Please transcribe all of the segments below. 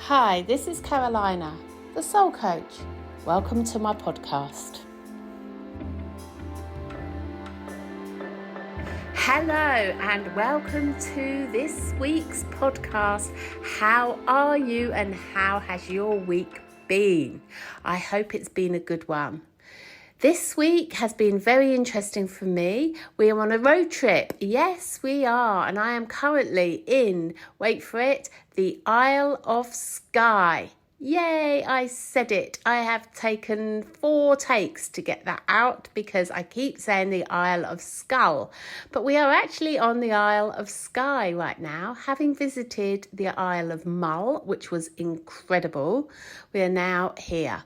Hi, this is Carolina, the Soul Coach. Welcome to my podcast. Hello and welcome to this week's podcast. How are you and how has your week been? I hope it's been a good one. This week has been very interesting for me. We are on a road trip. Yes, we are. And I am currently in, wait for it, the Isle of Skye. Yay, I said it. I have taken 4 takes to get that out because I keep saying the Isle of Skull. But we are actually on the Isle of Skye right now, having visited the Isle of Mull, which was incredible. We are now here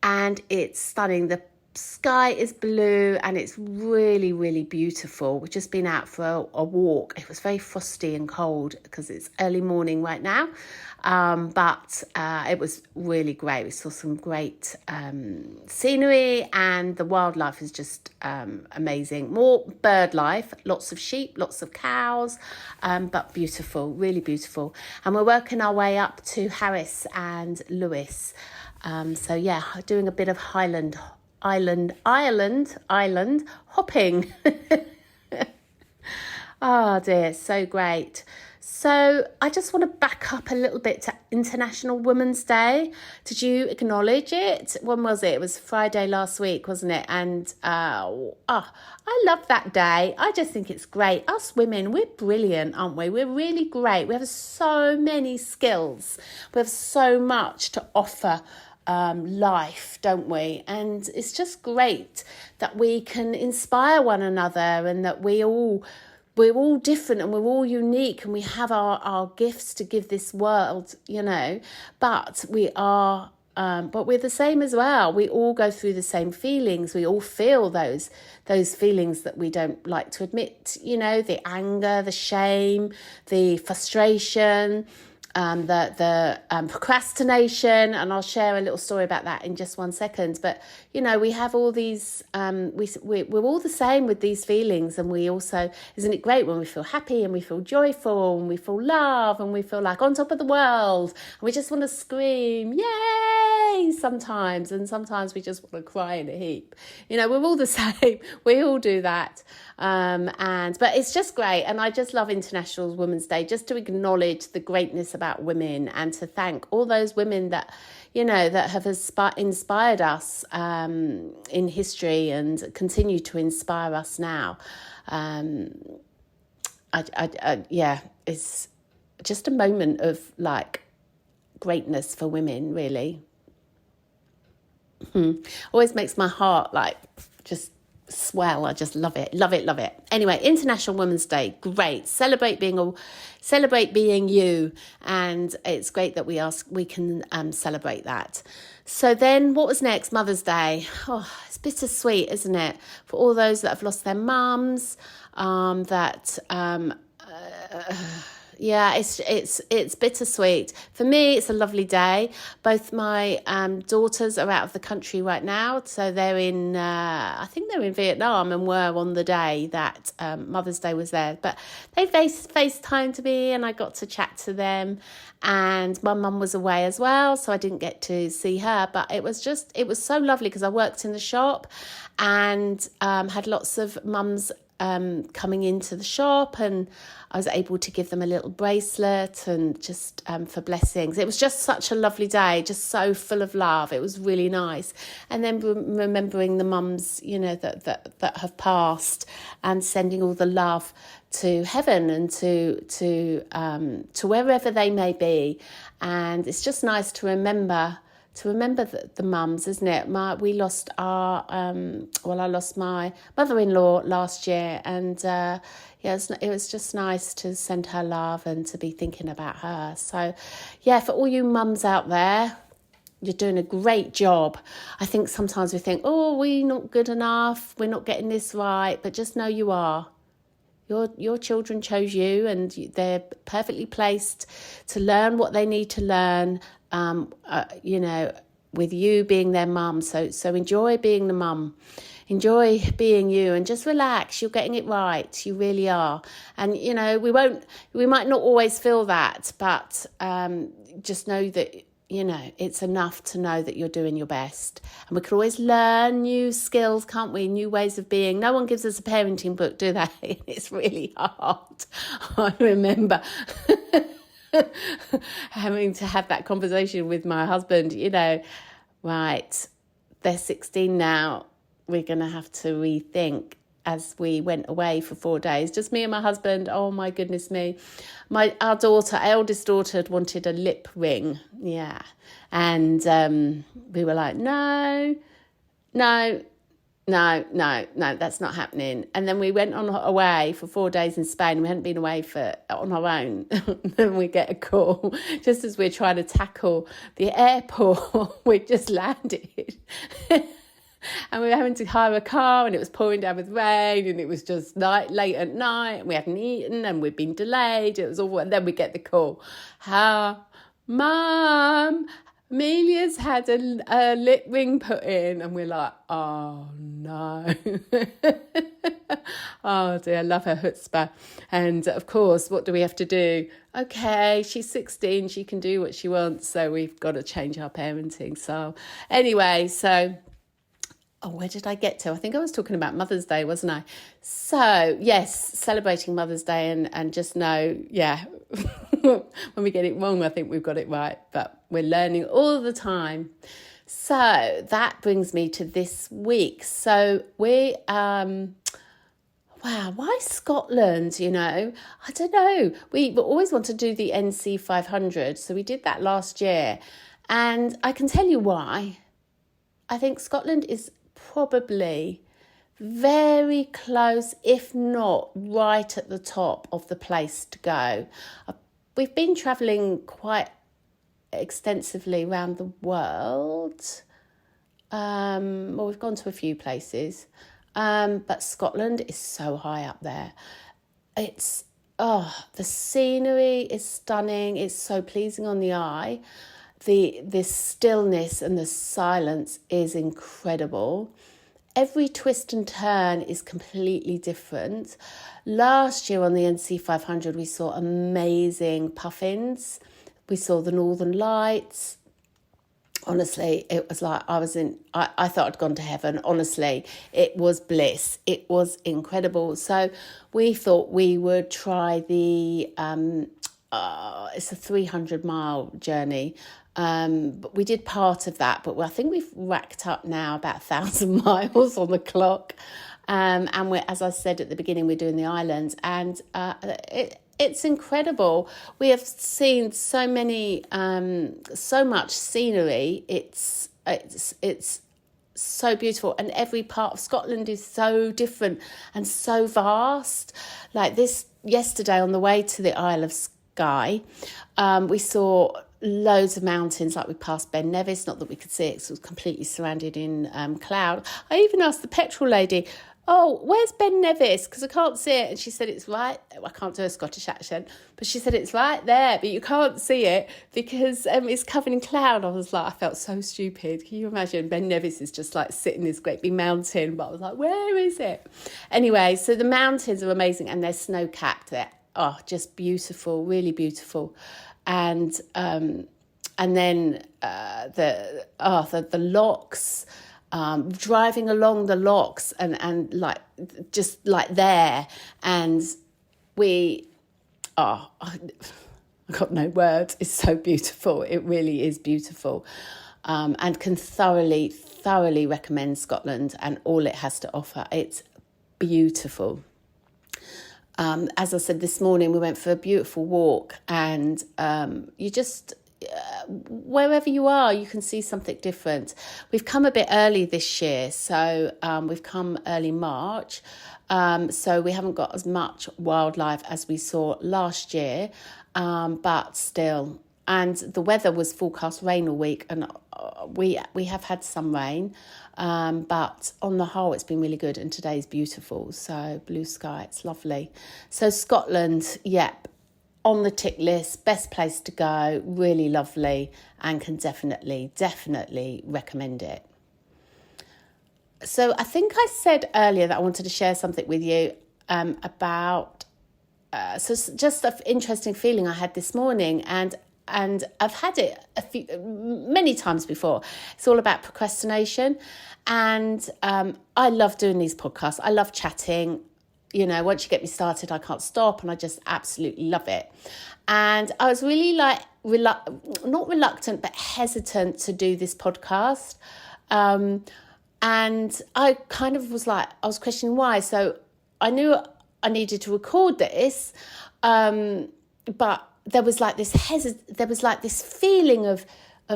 and it's stunning. The sky is blue and it's really, really beautiful. We've just been out for a walk. It was very frosty and cold because it's early morning right now. But it was really great. We saw some great scenery and the wildlife is just amazing. More bird life, lots of sheep, lots of cows, but beautiful, really beautiful. And we're working our way up to Harris and Lewis. So yeah, doing a bit of island hopping. Oh dear, so great. So I just want to back up a little bit to International Women's Day. Did you acknowledge it? When was it? It was Friday last week, wasn't it? And I love that day. I just think it's great. Us women, we're brilliant, aren't we? We're really great. We have so many skills. We have so much to offer life, don't we? And it's just great that we can inspire one another and that we're all different and we're all unique and we have our gifts to give this world, but we're the same as well. We all go through the same feelings. We all feel those feelings that we don't like to admit, the anger, the shame, the frustration, the procrastination, and I'll share a little story about that in just 1 second. But we have all these. We're all the same with these feelings, and we also, isn't it great when we feel happy and we feel joyful and we feel love and we feel like on top of the world and we just want to scream yay sometimes, and sometimes we just want to cry in a heap. We're all the same. We all do that, but it's just great, and I just love International Women's Day just to acknowledge the greatness about women and to thank all those women that that have inspired us in history and continue to inspire us now. It's just a moment of like greatness for women, really. Always makes my heart like just swell. I just love it. Anyway, International Women's Day, great. Celebrate being you, and it's great that we can celebrate that. So then, what was next? Mother's Day. Oh, it's bittersweet, isn't it? For all those that have lost their mums, it's bittersweet. For me, it's a lovely day. Both my daughters are out of the country right now, so they're I think they're in Vietnam and were on the day that Mother's Day was there. But they FaceTimed me and I got to chat to them. And my mum was away as well, so I didn't get to see her. But it was so lovely because I worked in the shop and had lots of mums coming into the shop, and I was able to give them a little bracelet and just for blessings. It was just such a lovely day, just so full of love. It was really nice. And then remembering the mums, that have passed, and sending all the love to heaven and to wherever they may be. And it's just nice to remember the mums, isn't it? I lost my mother-in-law last year, and it was just nice to send her love and to be thinking about her. So, for all you mums out there, you're doing a great job. I think sometimes we think, we're not good enough, we're not getting this right, but just know you are. Your children chose you, and they're perfectly placed to learn what they need to learn, with you being their mum. So enjoy being the mum. enjoy being you and just relax. You're getting it right. You really are. And, you know, we might not always feel that, but just know that, you know, it's enough to know that you're doing your best. And we can always learn new skills, can't we? New ways of being. No one gives us a parenting book, do they? It's really hard. I remember having to have that conversation with my husband, you know, right, they're 16 now. We're going to have to rethink. As we went away for 4 days, just me and my husband. Oh my goodness me. Our eldest daughter had wanted a lip ring. Yeah. And we were like, no, that's not happening. And then we went away for 4 days in Spain. We hadn't been away on our own. Then we get a call just as we're trying to tackle the airport. We just landed. And we were having to hire a car, and it was pouring down with rain, and it was just late at night, and we hadn't eaten, and we'd been delayed. It was all, and then we get the call. Mum, Amelia's had a lip ring put in, and we're like, oh no. Oh dear, I love her chutzpah. And of course, what do we have to do? Okay, she's 16, she can do what she wants, so we've got to change our parenting. So anyway, where did I get to? I think I was talking about Mother's Day, wasn't I? So, yes, celebrating Mother's Day and just know, yeah, when we get it wrong, I think we've got it right, but we're learning all the time. So that brings me to this week. So wow, why Scotland, you know? I don't know. We always want to do the NC 500, so we did that last year. And I can tell you why. I think Scotland is probably very close, if not right at the top of the place to go. We've been travelling quite extensively around the world. Well, we've gone to a few places, but Scotland is so high up there. It's, the scenery is stunning. It's so pleasing on the eye. The stillness and the silence is incredible. Every twist and turn is completely different. Last year on the NC 500, we saw amazing puffins. We saw the Northern Lights. Honestly, it was like I thought I'd gone to heaven. Honestly, it was bliss. It was incredible. So we thought we would try the, it's a 300-mile journey. But we did part of that, but I think we've racked up now about 1,000 miles on the clock. And we're, as I said at the beginning, we're doing the islands, and it's incredible. We have seen so much scenery. It's so beautiful, and every part of Scotland is so different and so vast. Like this yesterday on the way to the Isle of Skye, we saw loads of mountains. Like we passed Ben Nevis, not that we could see it because it was completely surrounded in cloud. I even asked the petrol lady, oh, where's Ben Nevis? Because I can't see it. And she said it's right. I can't do a Scottish accent, but she said it's right there, but you can't see it because it's covered in cloud. I was like, I felt so stupid. Can you imagine? Ben Nevis is just like sitting this great big mountain, but I was like, where is it? Anyway, so the mountains are amazing, and they're snow-capped. They're just beautiful, really beautiful. And then the locks, driving along the locks and like just like there, and I got no words. It's so beautiful. It really is beautiful, and can thoroughly recommend Scotland and all it has to offer. It's beautiful. As I said this morning, we went for a beautiful walk, and you just, wherever you are, you can see something different. We've come a bit early this year, so we've come early March, so we haven't got as much wildlife as we saw last year, but still. And the weather was forecast rain all week, and we have had some rain, but on the whole it's been really good, and today's beautiful, so blue sky, it's lovely. So Scotland, yep, on the tick list, best place to go, really lovely, and can definitely recommend it. So I think I said earlier that I wanted to share something with you about so it's just an interesting feeling I had this morning, and I've had it many times before. It's all about procrastination, and I love doing these podcasts. I love chatting. Once you get me started, I can't stop, and I just absolutely love it. And I was really like not reluctant, but hesitant to do this podcast. And I kind of was like, I was questioning why. So I knew I needed to record this, but there was like this feeling of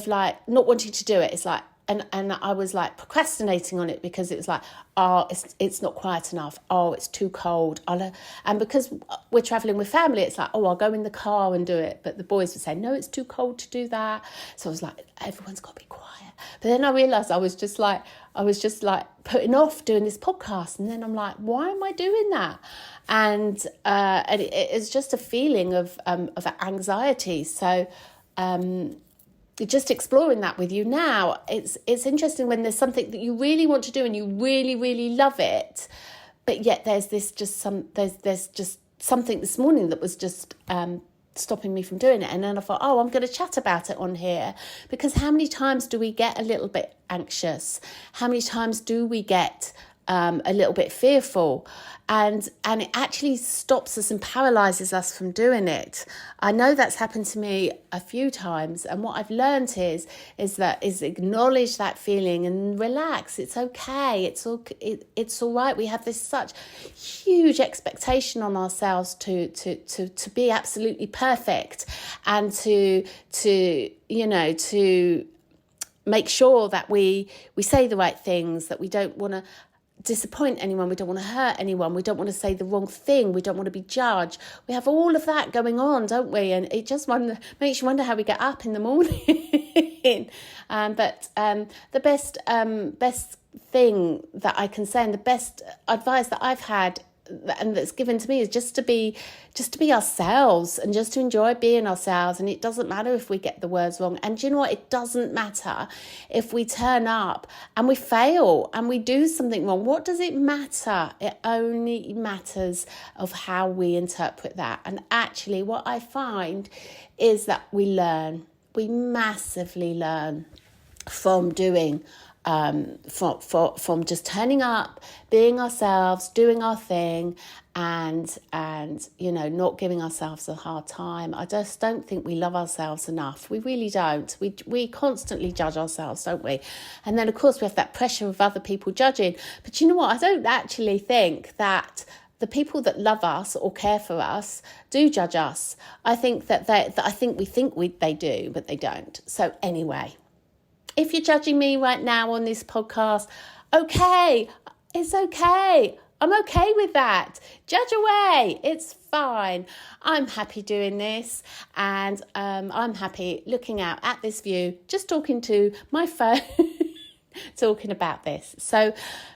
like not wanting to do it. It's like, and I was like procrastinating on it because it was like, oh, it's not quiet enough. Oh, it's too cold. And because we're traveling with family, it's like, oh, I'll go in the car and do it. But the boys would say, no, it's too cold to do that. So I was like, everyone's got to be quiet. But then I realised I was just like putting off doing this podcast. And then I'm like, why am I doing that? And it's just a feeling of anxiety. So just exploring that with you now. It's interesting when there's something that you really want to do and you really, really love it, but yet there's just something this morning that was just stopping me from doing it. And then I thought, oh, I'm going to chat about it on here, because how many times do we get a little bit anxious? How many times do we get a little bit fearful, and it actually stops us and paralyzes us from doing it? I know that's happened to me a few times, and what I've learned is acknowledge that feeling and relax. It's okay. It's all right. We have this such huge expectation on ourselves to be absolutely perfect, and to make sure that we say the right things, that we don't want to disappoint anyone, we don't want to hurt anyone, we don't want to say the wrong thing, we don't want to be judged. We have all of that going on, don't we? And it just makes you wonder how we get up in the morning. But the best thing that I can say, and the best advice that I've had and that's given to me, is just to be ourselves, and just to enjoy being ourselves. And it doesn't matter if we get the words wrong, and do you know what, it doesn't matter if we turn up and we fail and we do something wrong. What does it matter? It only matters of how we interpret that. And actually what I find is that we massively learn from doing from just turning up, being ourselves, doing our thing, and not giving ourselves a hard time. I just don't think we love ourselves enough. We really don't. We constantly judge ourselves, don't we? And then of course we have that pressure of other people judging. But you know what? I don't actually think that the people that love us or care for us do judge us. I think that they do, but they don't. So anyway, if you're judging me right now on this podcast, okay, it's okay. I'm okay with that. Judge away. It's fine. I'm happy doing this, and I'm happy looking out at this view, just talking to my phone, talking about this. So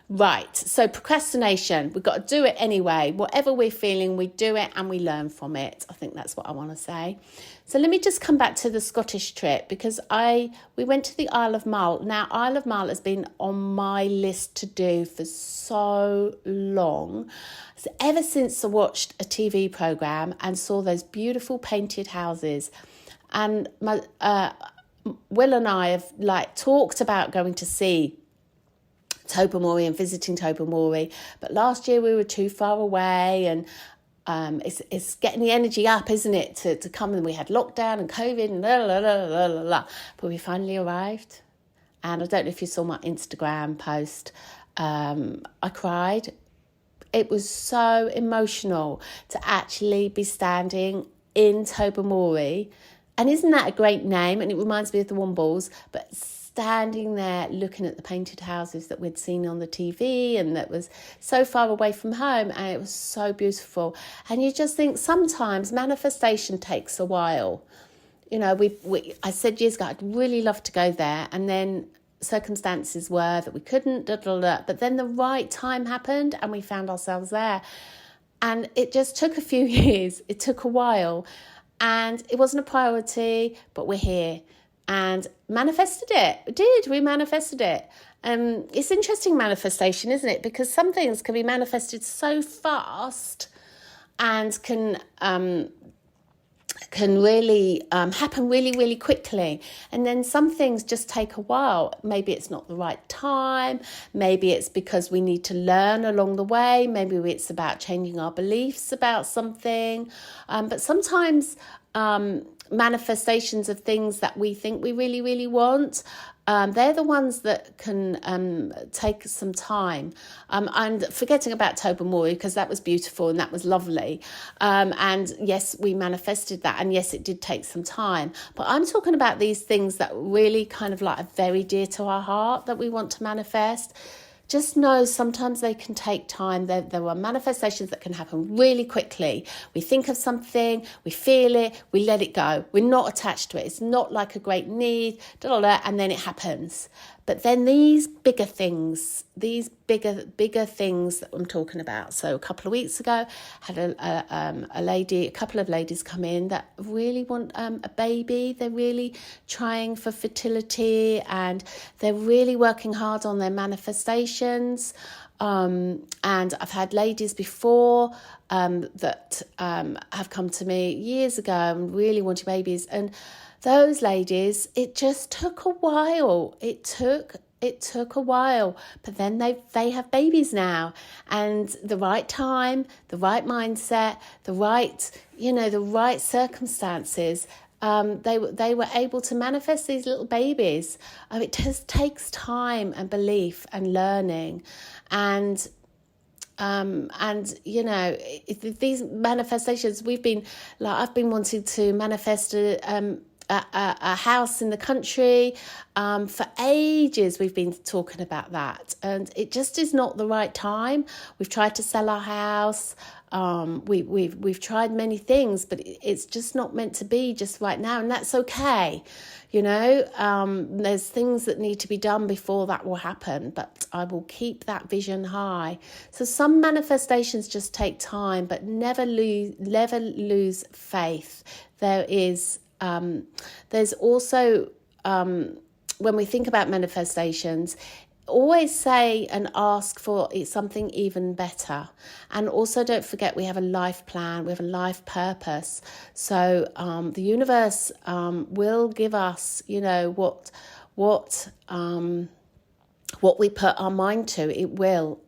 procrastination, we've got to do it anyway. Whatever we're feeling, we do it and we learn from it. I think that's what I want to say. So let me just come back to the Scottish trip, because we went to the Isle of Mull. Now, Isle of Mull has been on my list to do for so long. So ever since I watched a TV programme and saw those beautiful painted houses, and Will and I have talked about going to see Tobermory and visiting Tobermory, but last year we were too far away, and it's getting the energy up, isn't it, to come. And we had lockdown and COVID and but we finally arrived. And I don't know if you saw my Instagram post. I cried. It was so emotional to actually be standing in Tobermory. And isn't that a great name? And it reminds me of the Wombles, but standing there looking at the painted houses that we'd seen on the TV, and that was so far away from home, and it was so beautiful. And you just think sometimes manifestation takes a while. I said years ago, I'd really love to go there, and then circumstances were that we couldn't, but then the right time happened and we found ourselves there. And it just took a few years. It took a while, and it wasn't a priority, but we're here. and manifested it. We manifested it. It's interesting manifestation, isn't it? Because some things can be manifested so fast and can really happen really, really quickly. And then some things just take a while. Maybe it's not the right time. Maybe it's because we need to learn along the way. Maybe it's about changing our beliefs about something. But sometimes manifestations of things that we think we really, really want, they're the ones that can take some time. And forgetting about Tobermory, because that was beautiful and that was lovely. And yes, we manifested that. And yes, it did take some time. But I'm talking about these things that really kind of like are very dear to our heart that we want to manifest. Just know sometimes they can take time. There are manifestations that can happen really quickly. We think of something, we feel it, we let it go. We're not attached to it. It's not like a great need, and then it happens. But then these bigger things, these bigger things that I'm talking about. So a couple of weeks ago, had a couple of ladies come in that really want a baby. They're really trying for fertility and they're really working hard on their manifestations. And I've had ladies before that have come to me years ago and really wanted babies. And those ladies, it just took a while. It took a while, but then they have babies now, and the right time, the right mindset, the right circumstances. They were able to manifest these little babies. It just takes time and belief and learning, and these manifestations I've been wanting to manifest a house in the country for ages. We've been talking about that, and it just is not the right time. We've tried to sell our house. We've tried many things, but it's just not meant to be just right now, and that's okay. There's things that need to be done before that will happen, but I will keep that vision high. So some manifestations just take time, but never lose faith. There's also, when we think about manifestations, always say and ask for something even better. And also don't forget we have a life plan, we have a life purpose. So the universe will give us, what we put our mind to. It will.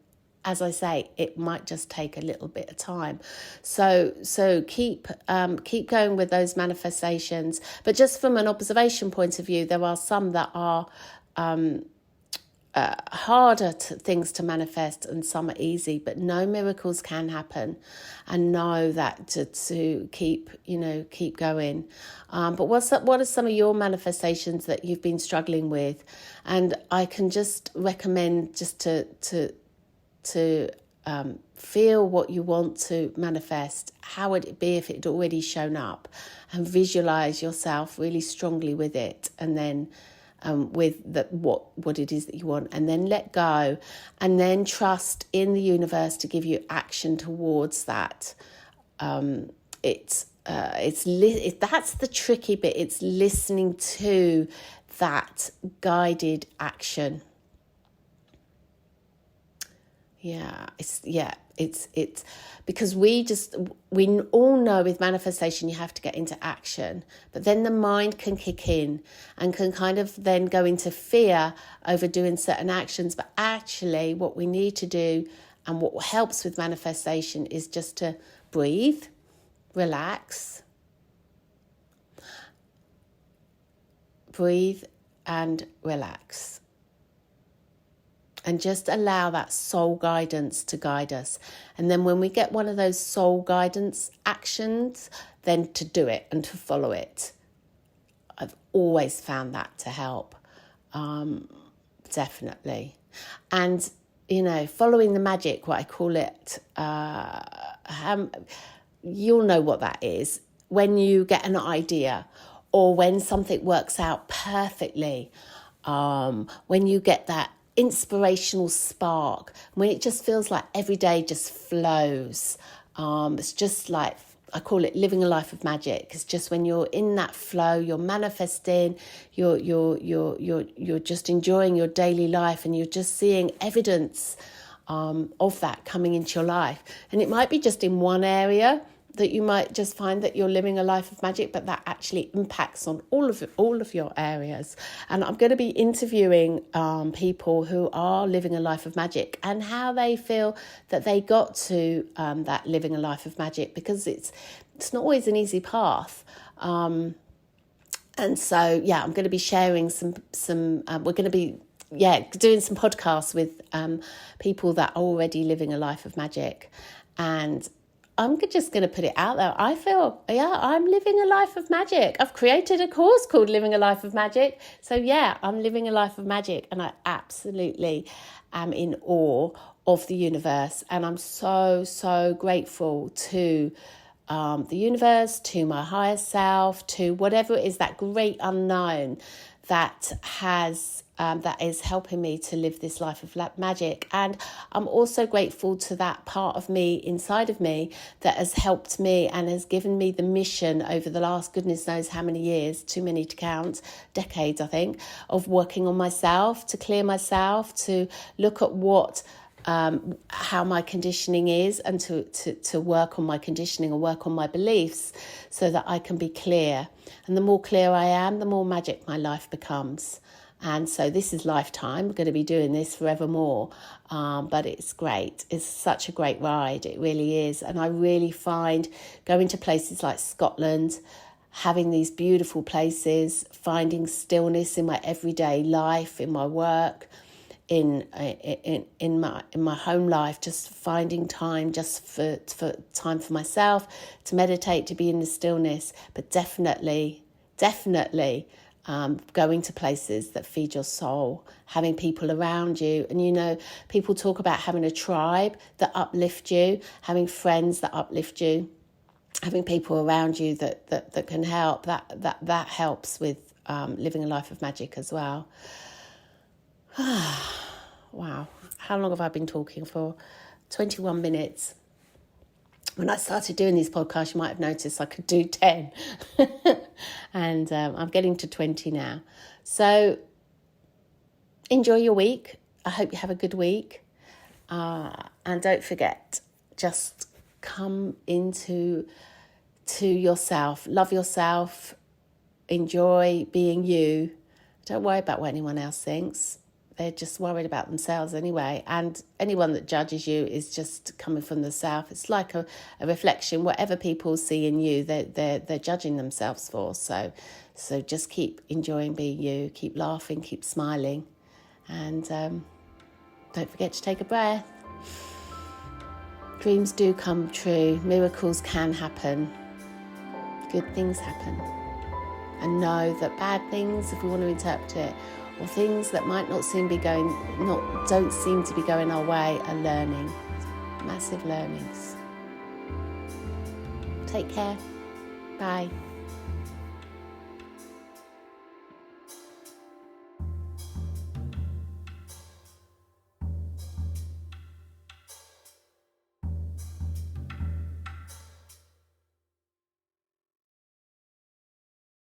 As I say, it might just take a little bit of time. So keep going with those manifestations. But just from an observation point of view, there are some that are harder things to manifest, and some are easy. But no, miracles can happen, and know that to keep going. But what are some of your manifestations that you've been struggling with? And I can just recommend just to feel what you want to manifest. How would it be if it had already shown up? And visualize yourself really strongly with it, and then with what it is that you want, and then let go, and then trust in the universe to give you action towards that. That's the tricky bit. It's listening to that guided action. It's because we all know with manifestation you have to get into action, but then the mind can kick in and can kind of then go into fear over doing certain actions. But actually what we need to do, and what helps with manifestation, is just to breathe, relax, and relax. And just allow that soul guidance to guide us. And then when we get one of those soul guidance actions, then to do it and to follow it. I've always found that to help. Definitely. And, following the magic, what I call it, you'll know what that is. When you get an idea, or when something works out perfectly, when you get that inspirational spark, when it just feels like every day just flows. It's just like, I call it living a life of magic. It's just when you're in that flow, you're manifesting, you're just enjoying your daily life, and you're just seeing evidence of that coming into your life. And it might be just in one area that you might just find that you're living a life of magic, but that actually impacts on all of your areas. And I'm going to be interviewing people who are living a life of magic and how they feel that they got to that living a life of magic, because it's not always an easy path. And so, yeah, I'm going to be sharing some we're going to be doing some podcasts with people that are already living a life of magic. And I'm just going to put it out there. I feel, I'm living a life of magic. I've created a course called Living a Life of Magic. So, I'm living a life of magic, and I absolutely am in awe of the universe. And I'm so, so grateful to the universe, to my higher self, to whatever it is, that great unknown that is helping me to live this life of magic. And I'm also grateful to that part of me inside of me that has helped me and has given me the mission over the last goodness knows how many years, too many to count, decades I think, of working on myself, to clear myself, to look at what how my conditioning is, and to work on my conditioning and work on my beliefs so that I can be clear. And the more clear I am, the more magic my life becomes. And so this is lifetime. We're going to be doing this forevermore. But it's great. It's such a great ride. It really is. And I really find going to places like Scotland, having these beautiful places, finding stillness in my everyday life, in my work, in my home life, just finding time just for time for myself, to meditate, to be in the stillness, but definitely going to places that feed your soul, having people around you. And people talk about having a tribe that uplift you, having friends that uplift you, having people around you that can help. That helps with living a life of magic as well. Wow, how long have I been talking for? 21 minutes. When I started doing these podcasts, you might have noticed I could do 10. And I'm getting to 20 now. So enjoy your week. I hope you have a good week. And don't forget, just come into yourself. Love yourself. Enjoy being you. Don't worry about what anyone else thinks. They're just worried about themselves anyway. And anyone that judges you is just coming from the self. It's like a reflection. Whatever people see in you, they're judging themselves for. So just keep enjoying being you. Keep laughing. Keep smiling. And don't forget to take a breath. Dreams do come true. Miracles can happen. Good things happen. And know that bad things, if we want to interpret it, or things that might don't seem to be going our way, are learning. Massive learnings. Take care. Bye.